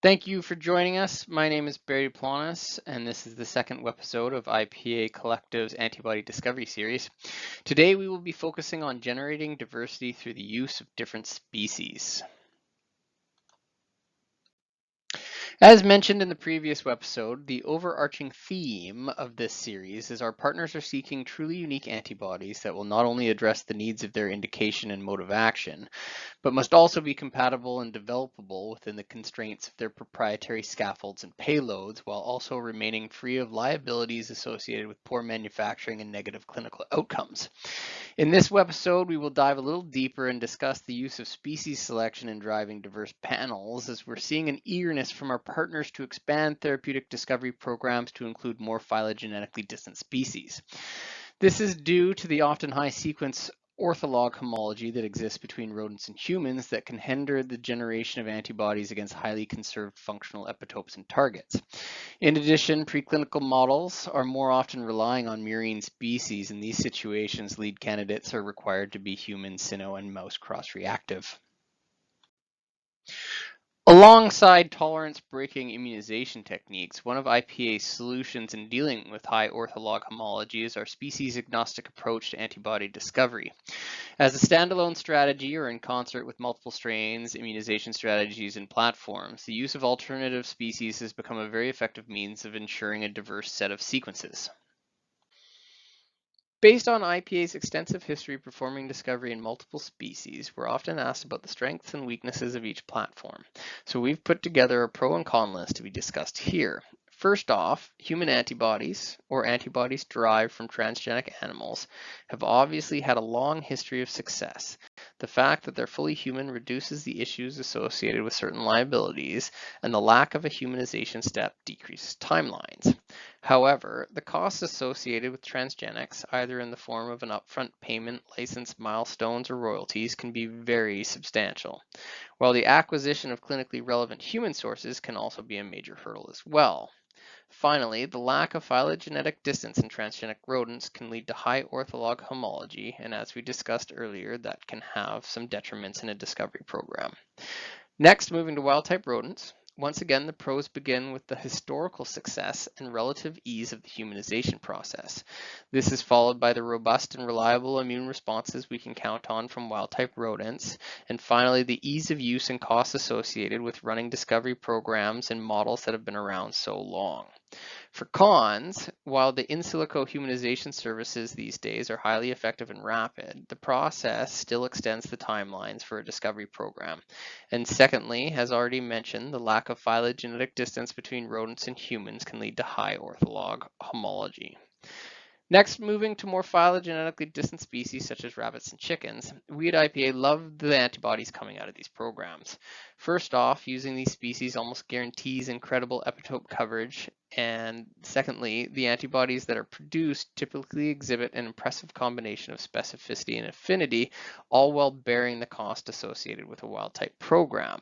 Thank you for joining us. My name is Barry Planas, and this is the second episode of IPA Collective's Antibody Discovery Series. Today we will be focusing on generating diversity through the use of different species. As mentioned in the previous episode, the overarching theme of this series is our partners are seeking truly unique antibodies that will not only address the needs of their indication and mode of action, but must also be compatible and developable within the constraints of their proprietary scaffolds and payloads, while also remaining free of liabilities associated with poor manufacturing and negative clinical outcomes. In this webisode, we will dive a little deeper and discuss the use of species selection in driving diverse panels, as we're seeing an eagerness from our partners to expand therapeutic discovery programs to include more phylogenetically distant species. This is due to the often high sequence ortholog homology that exists between rodents and humans that can hinder the generation of antibodies against highly conserved functional epitopes and targets. In addition, preclinical models are more often relying on murine species. In these situations, lead candidates are required to be human, cyno, and mouse cross-reactive. Alongside tolerance-breaking immunization techniques, one of IPA's solutions in dealing with high ortholog homology is our species-agnostic approach to antibody discovery. As a standalone strategy or in concert with multiple strains, immunization strategies, and platforms, the use of alternative species has become a very effective means of ensuring a diverse set of sequences. Based on IPA's extensive history performing discovery in multiple species, we're often asked about the strengths and weaknesses of each platform. So we've put together a pro and con list to be discussed here. First off, human antibodies, or antibodies derived from transgenic animals, have obviously had a long history of success. The fact that they're fully human reduces the issues associated with certain liabilities, and the lack of a humanization step decreases timelines. However, the costs associated with transgenics, either in the form of an upfront payment, license milestones, or royalties, can be very substantial, while the acquisition of clinically relevant human sources can also be a major hurdle as well. Finally, the lack of phylogenetic distance in transgenic rodents can lead to high ortholog homology, and as we discussed earlier, that can have some detriments in a discovery program. Next, moving to wild-type rodents. Once again, the pros begin with the historical success and relative ease of the humanization process. This is followed by the robust and reliable immune responses we can count on from wild-type rodents, and finally, the ease of use and costs associated with running discovery programs and models that have been around so long. For cons, while the in silico humanization services these days are highly effective and rapid, the process still extends the timelines for a discovery program. And secondly, as already mentioned, the lack of phylogenetic distance between rodents and humans can lead to high ortholog homology. Next, moving to more phylogenetically distant species such as rabbits and chickens, we at IPA love the antibodies coming out of these programs. First off, using these species almost guarantees incredible epitope coverage, and secondly, the antibodies that are produced typically exhibit an impressive combination of specificity and affinity, all while bearing the cost associated with a wild-type program.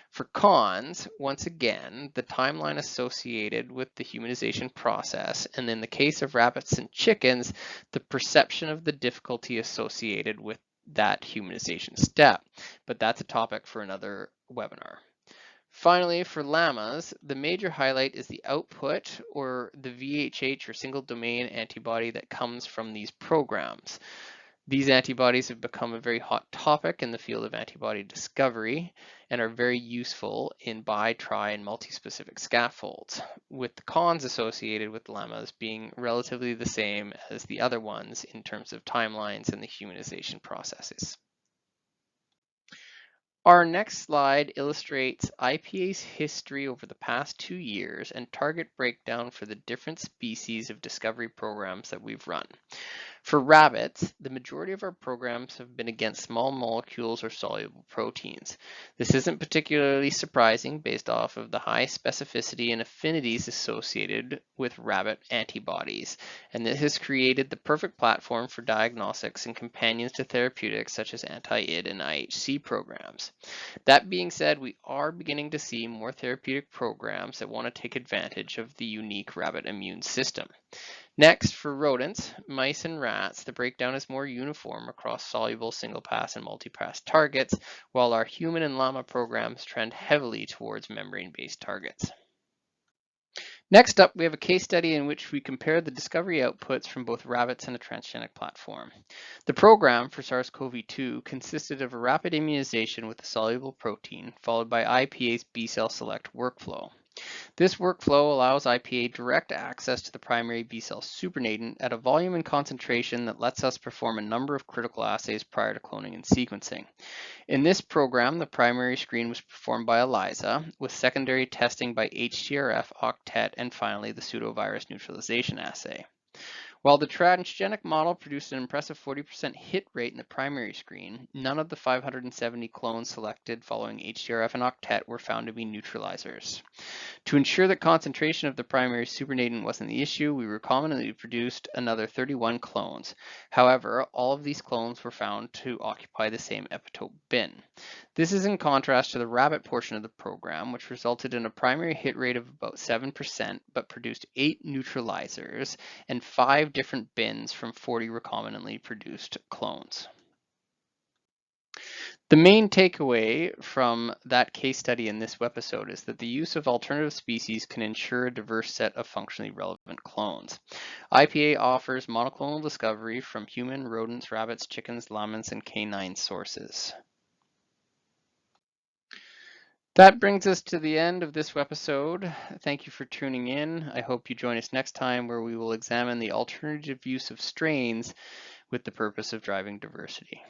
For cons, once again, the timeline associated with the humanization process, and in the case of rabbits and chickens, the perception of the difficulty associated with that humanization step. But that's a topic for another webinar. Finally, for llamas, the major highlight is the output, or the VHH or single domain antibody that comes from these programs. These antibodies have become a very hot topic in the field of antibody discovery and are very useful in bi, tri, and multi-specific scaffolds, with the cons associated with llamas being relatively the same as the other ones in terms of timelines and the humanization processes. Our next slide illustrates IPA's history over the past 2 years and target breakdown for the different species of discovery programs that we've run. For rabbits, the majority of our programs have been against small molecules or soluble proteins. This isn't particularly surprising based off of the high specificity and affinities associated with rabbit antibodies, and it has created the perfect platform for diagnostics and companions to therapeutics such as anti-ID and IHC programs. That being said, we are beginning to see more therapeutic programs that want to take advantage of the unique rabbit immune system. Next, for rodents, mice and rats, the breakdown is more uniform across soluble single-pass and multi-pass targets, while our human and llama programs trend heavily towards membrane-based targets. Next up, we have a case study in which we compare the discovery outputs from both rabbits and a transgenic platform. The program for SARS-CoV-2 consisted of a rapid immunization with a soluble protein, followed by IPA's B-cell select workflow. This workflow allows IPA direct access to the primary B-cell supernatant at a volume and concentration that lets us perform a number of critical assays prior to cloning and sequencing. In this program, the primary screen was performed by ELISA, with secondary testing by HTRF, octet, and finally the pseudovirus neutralization assay. While the transgenic model produced an impressive 40% hit rate in the primary screen, none of the 570 clones selected following HTRF and octet were found to be neutralizers. To ensure that concentration of the primary supernatant wasn't the issue, we recombinantly produced another 31 clones. However, all of these clones were found to occupy the same epitope bin. This is in contrast to the rabbit portion of the program, which resulted in a primary hit rate of about 7%, but produced 8 neutralizers and 5 different bins from 40 recombinantly produced clones. The main takeaway from that case study in this webisode is that the use of alternative species can ensure a diverse set of functionally relevant clones. IPA offers monoclonal discovery from human, rodents, rabbits, chickens, llamas, and canine sources. That brings us to the end of this webisode. Thank you for tuning in. I hope you join us next time where we will examine the alternative use of strains with the purpose of driving diversity.